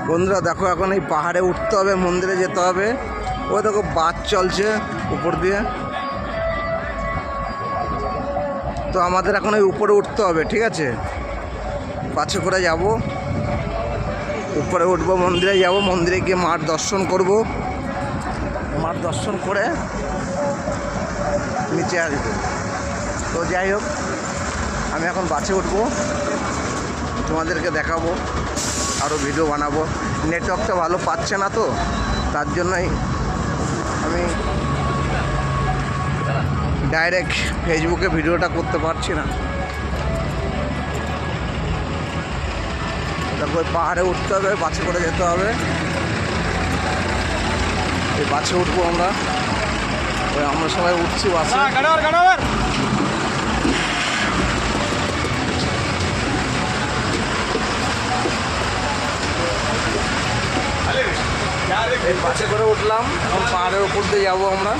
বন্ধুরা দেখো, এখন এই পাহাড়ে উঠতে হবে, মন্দিরে যেতে হবে। ওই দেখো বাস চলছে উপর দিয়ে। তো আমাদের এখন ওই উপরে উঠতে হবে, ঠিক আছে? বাসে করে যাব, উপরে উঠবো, মন্দিরে যাব, মন্দিরে গিয়ে মার দর্শন করব। মার দর্শন করে নিচে আসবো। তো যাই হোক, আমি এখন বাসে উঠবো, তোমাদেরকে দেখাবো, আরও ভিডিও বানাবো। নেটওয়ার্কটা ভালো পাচ্ছে না, তো তার জন্যই আমি ডাইরেক্ট ফেসবুকে ভিডিওটা করতে পারছি না। তারপর পাহাড়ে উঠতে হবে, বাসে করে যেতে হবে। এই বাসে উঠবো আমরা, ওই আমরা সবাই উঠছি বাসে। এই বাসে করে উঠলাম, এখন পাহাড়ের উপর দিয়ে যাবো আমরা।